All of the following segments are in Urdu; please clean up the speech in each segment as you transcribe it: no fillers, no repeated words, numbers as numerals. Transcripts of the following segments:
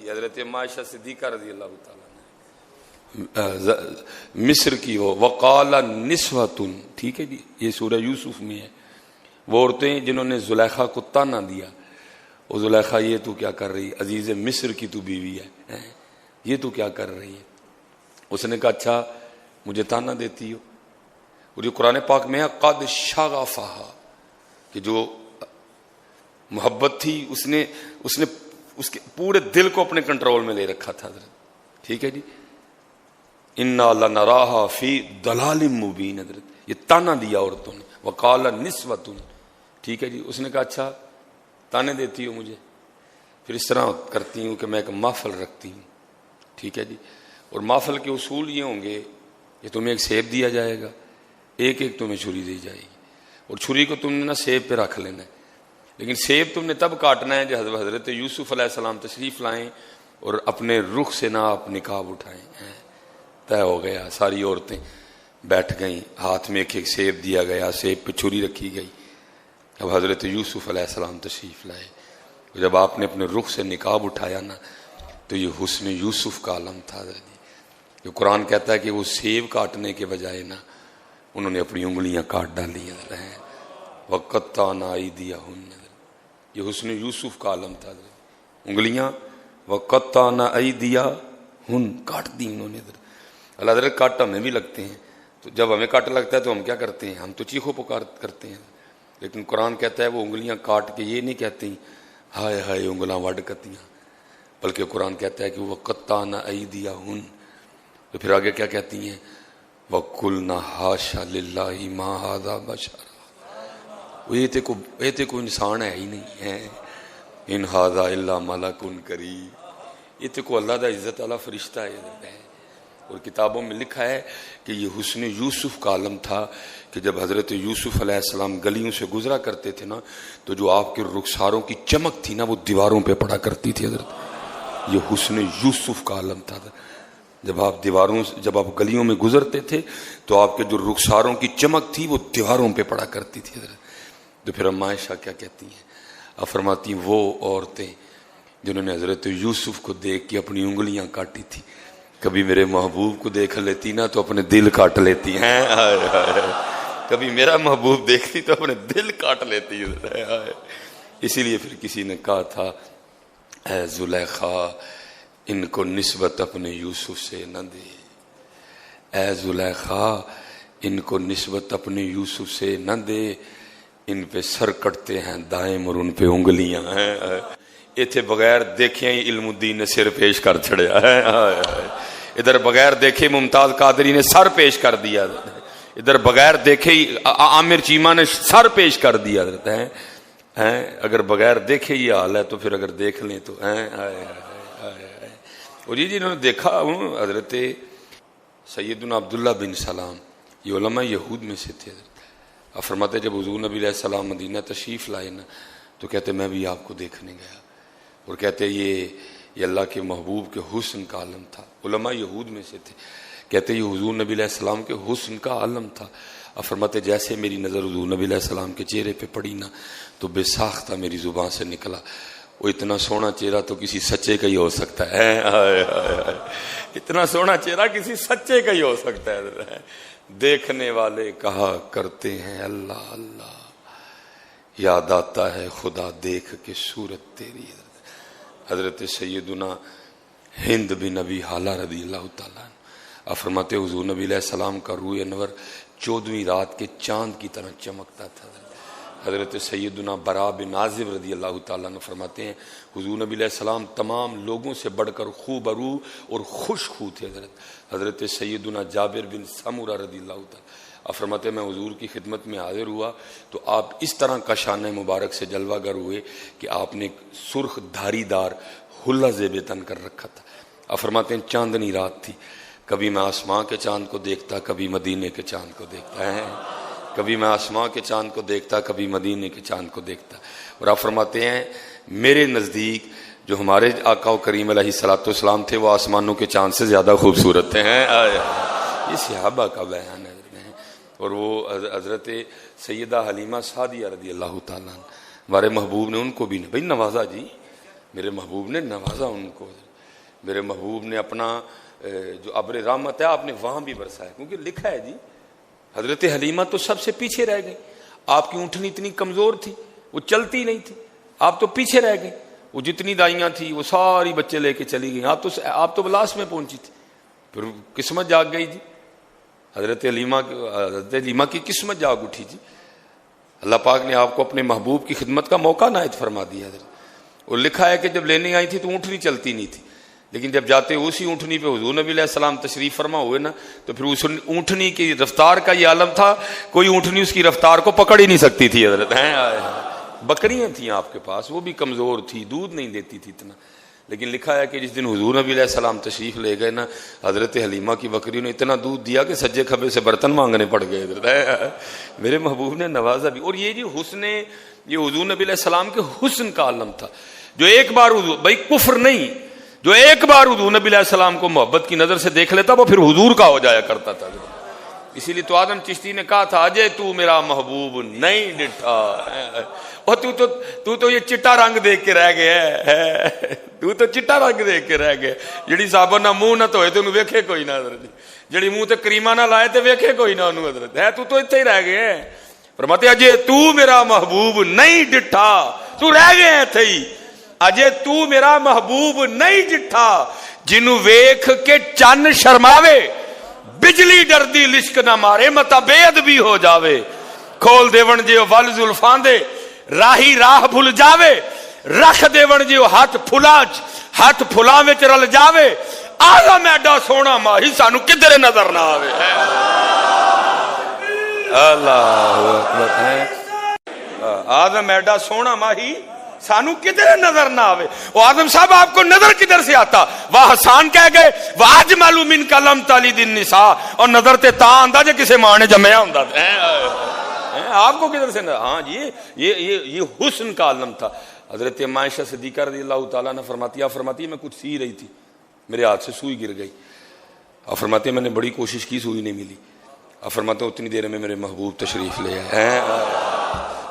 جی حضرت عائشہ صدیقہ رضی اللہ تعالیٰ مصر کی وقال نسوۃ، ٹھیک ہے جی، یہ سورہ یوسف میں ہے. وہ عورتیں جنہوں نے زلیخا کو تانا دیا، وہ زلیخا یہ تو کیا کر رہی ہے، عزیز مصر کی تو بیوی ہے، یہ تو کیا کر رہی ہے. اس نے کہا اچھا مجھے تانا دیتی ہو. اور یہ قرآن پاک میں ہے قد شغفہا، کہ جو محبت تھی اس نے اس کے پورے دل کو اپنے کنٹرول میں لے رکھا تھا حضرت. ٹھیک ہے جی، انا لنراہا فی ضلال مبین، حضرت یہ تانا دیا عورتوں نے. وقال نسوۃ، ٹھیک ہے جی. اس نے کہا اچھا تانے دیتی ہو مجھے، پھر اس طرح کرتی ہوں کہ میں ایک محفل رکھتی ہوں. ٹھیک ہے جی. اور محفل کے اصول یہ ہوں گے کہ تمہیں ایک سیب دیا جائے گا، ایک ایک تمہیں چھری دی جائے گی، اور چھری کو تم نے نا سیب پہ رکھ لینا ہے. لیکن سیب تم نے تب کاٹنا ہے جب حضرت یوسف علیہ السلام تشریف لائیں اور اپنے رخ سے نہ آپ نقاب اٹھائیں. طے ہو گیا. ساری عورتیں بیٹھ گئیں، ہاتھ میں ایک ایک سیب دیا گیا، سیب پہ چھری رکھی گئی. اب حضرت یوسف علیہ السلام تشریف لائے. جب آپ نے اپنے رخ سے نقاب اٹھایا نا تو یہ حسن یوسف کا عالم تھا. جو قرآن کہتا ہے کہ وہ سیب کاٹنے کے بجائے نا انہوں نے اپنی انگلیاں کاٹ ڈالی ہیں. وقطعنا ایدیہن، یہ حسن یوسف کا عالم تھا. انگلیاں وقطعنا ایدیہن کاٹ دی انہوں نے. اللہ حضرت کاٹ ہمیں بھی لگتے ہیں، تو جب ہمیں کاٹ لگتا ہے تو ہم کیا کرتے ہیں، ہم تو چیخو پکار کرتے ہیں. لیکن قرآن کہتا ہے وہ انگلیاں کاٹ کے یہ نہیں کہتی ہائے ہائے انگلاں وڈ کتیاں، بلکہ قرآن کہتا ہے کہ وقطعنا ایدیہن. تو پھر آگے کیا کہتی ہیں، وَقُلْنَا حَاشَ لِلَّهِ مَا هَذَا بَشَرٌ، یہ تے کوئی انسان ہے ہی نہیں ہے، ان هَذَا إِلَّا مَلَكٌ كَرِيمٌ، یہ تے کوئی اللہ دا عزت والا فرشتہ ہے. اور کتابوں میں لکھا ہے کہ یہ حسن یوسف کا عالم تھا کہ جب حضرت یوسف علیہ السلام گلیوں سے گزرا کرتے تھے نا تو جو آپ کے رخساروں کی چمک تھی نا وہ دیواروں پہ پڑا کرتی تھی. حضرت یہ حسن یوسف کا عالم تھا. جب آپ گلیوں میں گزرتے تھے تو آپ کے جو رخساروں کی چمک تھی وہ دیواروں پہ پڑا کرتی تھی. تو پھر اما عائشہ کیا کہتی ہیں، فرماتی وہ عورتیں جنہوں نے حضرت یوسف کو دیکھ کے اپنی انگلیاں کاٹی تھی، کبھی میرے محبوب کو دیکھ لیتی نا تو اپنے دل کاٹ لیتی ہیں. کبھی میرا محبوب دیکھتی تو اپنے دل کاٹ لیتی. اسی لیے پھر کسی نے کہا تھا اے زلیخا ان کو نسبت اپنے یوسف سے نہ دے، اے زلیخا ان کو نسبت اپنے یوسف سے نہ دے، ان پہ سر کٹتے ہیں دائم اور ان پہ انگلیاں ہیں. ایتھے بغیر دیکھے ہی علم الدین نے سر پیش کر چھڑیا ہے، ادھر بغیر دیکھے ممتاز قادری نے سر پیش کر دیا، ادھر بغیر دیکھے ہی عامر چیمہ نے سر پیش کر دیا. اگر بغیر دیکھے یہ حال ہے تو پھر اگر دیکھ لیں تو اور یہ جنہوں نے دیکھا حضرت سیدنا عبداللہ بن سلام، یہ علماء یہود میں سے تھے. فرماتے جب حضور نبی علیہ السلام مدینہ تشریف لائے نا تو کہتے میں بھی آپ کو دیکھنے گیا، اور کہتے یہ اللہ کے محبوب کے حسن کا عالم تھا. علماء یہود میں سے تھے. کہتے یہ حضور نبی علیہ السلام کے حسن کا عالم تھا. فرماتے جیسے میری نظر حضور نبی علیہ السلام کے چہرے پہ پڑی نا تو بے ساختہ میری زبان سے نکلا وہ اتنا سونا چہرہ تو کسی سچے کا ہی ہو سکتا ہے. اتنا سونا چہرہ کسی سچے کا ہی ہو سکتا ہے. دیکھنے والے کہا کرتے ہیں اللہ اللہ، یاد آتا ہے خدا دیکھ کے صورت تیری. حضرت سیدنا ہند بن ابی حالہ رضی اللہ تعالیٰ فرماتے حضور نبی علیہ السلام کا روح انور 14ویں رات کے چاند کی طرح چمکتا تھا. حضرت سیدنا برا بن عازب رضی اللہ تعالیٰ عنہ فرماتے ہیں حضور نبی علیہ السلام تمام لوگوں سے بڑھ کر خوبرو اور خوش خو تھے. حضرت سیدنا جابر بن سمورہ رضی اللہ تعالیٰ فرماتے میں حضور کی خدمت میں حاضر ہوا تو آپ اس طرح کا شان مبارک سے جلوہ گر ہوئے کہ آپ نے سرخ دھاری دار حلہ زیب تن کر رکھا تھا. فرماتے ہیں چاندنی رات تھی، کبھی میں آسمان کے چاند کو دیکھتا کبھی مدینے کے چاند کو دیکھتا ہے، کبھی میں آسمان کے چاند کو دیکھتا کبھی مدینے کے چاند کو دیکھتا. اور آپ فرماتے ہیں میرے نزدیک جو ہمارے آقا و کریم علیہ الصلوۃ والسلام تھے وہ آسمانوں کے چاند سے زیادہ خوبصورت تھے. یہ صحابہ کا بیان ہے. اور وہ حضرت سیدہ حلیمہ سعدیہ رضی اللہ تعالیٰ ہمارے محبوب نے ان کو بھی بھائی نوازا جی، میرے محبوب نے نوازا ان کو. میرے محبوب نے اپنا جو ابر رحمت ہے آپ نے وہاں بھی برسایا، کیونکہ لکھا ہے جی حضرت حلیمہ تو سب سے پیچھے رہ گئی، آپ کی اونٹنی اتنی کمزور تھی وہ چلتی نہیں تھی، آپ تو پیچھے رہ گئی، وہ جتنی دائیاں تھی وہ ساری بچے لے کے چلی گئی، آپ تو لاسٹ میں پہنچی تھی، پھر قسمت جاگ گئی جی، حضرت حلیمہ کی قسمت جاگ اٹھی جی، اللہ پاک نے آپ کو اپنے محبوب کی خدمت کا موقع عنایت فرما دیا حضرت۔ اور لکھا ہے کہ جب لینے آئی تھی تو اونٹنی چلتی نہیں تھی، لیکن جب جاتے اسی اونٹنی پہ حضور نبی علیہ السلام تشریف فرما ہوئے نا، تو پھر اس اونٹنی کی رفتار کا یہ عالم تھا، کوئی اونٹنی اس کی رفتار کو پکڑ ہی نہیں سکتی تھی حضرت۔ بکریاں تھیں آپ کے پاس، وہ بھی کمزور تھی، دودھ نہیں دیتی تھی اتنا، لیکن لکھا ہے کہ جس دن حضور نبی علیہ السلام تشریف لے گئے نا، حضرت حلیمہ کی بکری نے اتنا دودھ دیا کہ سجے کھبے سے برتن مانگنے پڑ گئے حضرت۔ میرے محبوب نے نوازا بھی، اور یہ جی حسن، یہ حضور نبی علیہ السلام کے حسن کا عالم تھا، جو ایک بار حضور، بھائی کفر نہیں، جو ایک بار حضور نبی علیہ السلام کو محبت کی نظر سے دیکھ لیتا وہ پھر حضور کا ہو جایا کرتا تھا۔ اسی لیے تو آدم چشتی نے کہا تھا اجے تو میرا محبوب نہیں ڈٹھا، اور تو یہ چٹا رنگ دیکھ کے رہ گیا ہے، تو چٹا رنگ دیکھ کے رہ گیا، جڑی صابن نہ منہ نہ دھوئے تو انہوں ویکھے کوئی نہ حضرت، جڑی منہ تے کریمہ نہ لائے تے ویکھے کوئی نہ انہوں حضرت، ہے تو اتنے ہی رہ گئے ہیں۔ فرماتے اجے تو میرا محبوب نہیں ڈٹھا، تو رہ گئے اتنے ہی، اجے تو میرا محبوب نہیں ڈٹھا، جنوں ویکھ کے چن شرماوے، بجلی ڈردی لشک نہ مارے، متا بے ادبی ہو جاوے، کھول دیون جیو ول زلفاں دے راہی راہ بھول جاوے، رکھ دیون جیو ہاتھ پھلاں وچ رل جاوے، آدم ایڈا سونا ماہی سانو کدھر نظر نہ آوے۔ اللہ اکبر، آدم ایڈا سونا ماہی سانو کدھر نظر نہ آوے۔ وہ آدم صاحب آپ کو نظر کدھر سے آتا؟ وہ حسان کہہ گئے وَأَجْمَلُ مِنْكَ لَمْ تَلِدِ النِّسَاء، اور نظر تے تا آندا جے کسے ماں نے جمیا ہوندا، آپ کو کدھر سے نہ؟ ہاں جی یہ حسن کا عالم تھا۔ حضرت عائشہ صدیقہ رضی اللہ تعالیٰ نے فرماتی ہے میں کچھ سی رہی تھی، میرے ہاتھ سے سوئی گر گئی، اور فرماتے ہیں میں نے بڑی کوشش کی، سوئی نہیں ملی، اور فرماتے ہیں اتنی دیر میں میرے محبوب تشریف لے آئے۔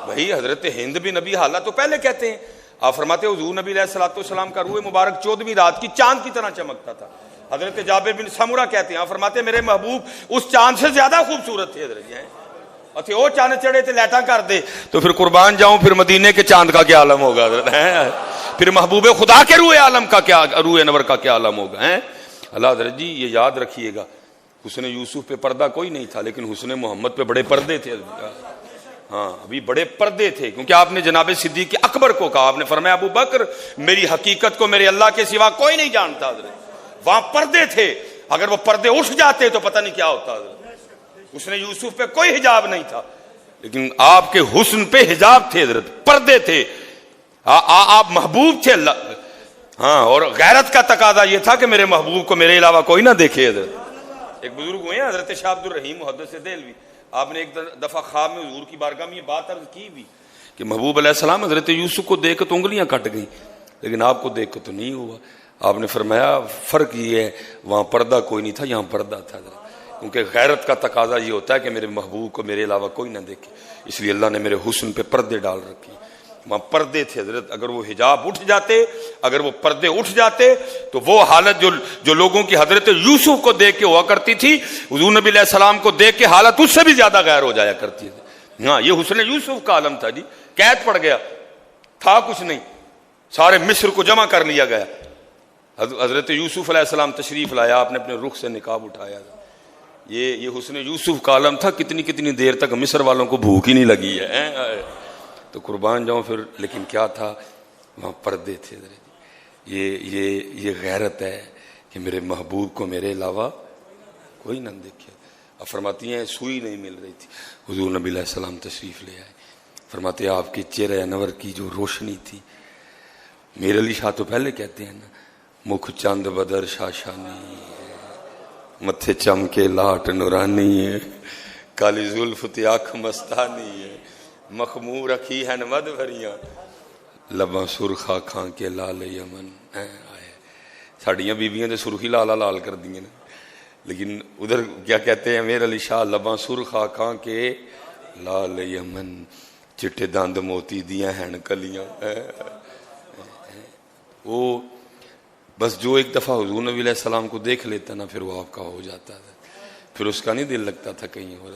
بھائی حضرت ہند بھی نبی حالات تو پہلے کہتے ہیں، آپ فرماتے ہیں حضور نبی علیہ الصلوۃ والسلام کا روح مبارک 14ویں رات کی چاند کی طرح چمکتا تھا۔ حضرت جابر بن سمرہ کہتے ہیں، آپ فرماتے ہیں میرے محبوب اس چاند سے زیادہ خوبصورت تھے حضرت جی، اچھا وہ چاند چڑھے تھے لیٹا کر دے تو پھر قربان جاؤں، پھر مدینے کے چاند کا کیا عالم ہوگا حضرت، پھر محبوب خدا کے روح عالم کا کیا، روح انور کا کیا عالم ہوگا۔ اللہ حضرت جی یہ یاد رکھیے گا، حسن یوسف پہ پردہ کوئی نہیں تھا، لیکن حسن محمد پہ بڑے پردے تھے۔ ہاں ابھی بڑے پردے تھے، کیونکہ آپ نے جناب صدیق اکبر کو کہا، آپ نے فرمایا ابو بکر میری حقیقت کو میرے اللہ کے سوا کوئی نہیں جانتا حضرت، وہاں پردے تھے، اگر وہ پردے اٹھ جاتے تو پتہ نہیں کیا ہوتا حضرت۔ اس نے یوسف پہ کوئی حجاب نہیں تھا، لیکن آپ کے حسن پہ حجاب تھے حضرت، پردے تھے، آپ محبوب تھے اللہ۔ ہاں اور غیرت کا تقاضا یہ تھا کہ میرے محبوب کو میرے علاوہ کوئی نہ دیکھے حضرت۔ ایک بزرگ ہوئے ہیں حضرت شاہ عبد الرحیم محدث دہلوی، آپ نے ایک دفعہ خواب میں حضور کی بارگاہ میں یہ بات عرض کی بھی کہ محبوب علیہ السلام حضرت یوسف کو دیکھ تو انگلیاں کٹ گئیں، لیکن آپ کو دیکھ تو نہیں ہوا۔ آپ نے فرمایا فرق یہ ہے وہاں پردہ کوئی نہیں تھا، یہاں پردہ تھا حضرت، کیونکہ غیرت کا تقاضا یہ ہوتا ہے کہ میرے محبوب کو میرے علاوہ کوئی نہ دیکھے، اس لیے اللہ نے میرے حسن پہ پردے ڈال رکھے، وہاں پردے تھے حضرت۔ اگر وہ حجاب اٹھ جاتے، اگر وہ پردے اٹھ جاتے تو وہ حالت جو لوگوں کی حضرت یوسف کو دیکھ کے ہوا کرتی تھی، حضور نبی علیہ السلام کو دیکھ کے حالت اس سے بھی زیادہ غیر ہو جایا کرتی ہے۔ ہاں یہ حسن یوسف کا عالم تھا جی، قید پڑ گیا تھا، کچھ نہیں، سارے مصر کو جمع کر لیا گیا، حضرت یوسف علیہ السلام تشریف لایا، آپ نے اپنے رخ سے نقاب اٹھایا، یہ حسن یوسف کا عالم تھا۔ کتنی دیر تک مصر والوں کو بھوک ہی نہیں لگی ہے، تو قربان جاؤں پھر، لیکن کیا تھا وہاں پردے تھے۔ یہ غیرت ہے کہ میرے محبوب کو میرے علاوہ کوئی نہ دیکھے۔ اب فرماتی ہیں سوئی نہیں مل رہی تھی، حضور نبی علیہ السلام تشریف لے آئے، فرماتے ہیں آپ کے چہرے انور کی جو روشنی تھی، میرے علی شاہ تو پہلے کہتے ہیں نا، مکھ چند بدر شاشانی ہے، متھے چم کے لاٹ نورانی ہے، کالی زلف تے آنکھ مستانی ہے، مخمور رکھی ہے نمد بھریاں، لباں سرخا کھان کے لال یمن۔ ساڑیاں بیویاں دے سرخی لال کر دیئے نا، لیکن ادھر کیا کہتے ہیں امیر علی شاہ، لباں سرخا کھان کے لال یمن، چٹے داند موتی دیاں ہیں کلیاں۔ وہ بس جو ایک دفعہ حضور نبی علیہ السلام کو دیکھ لیتا نا پھر وہ آپ کا ہو جاتا تھا، پھر اس کا نہیں دل لگتا تھا کہیں اور۔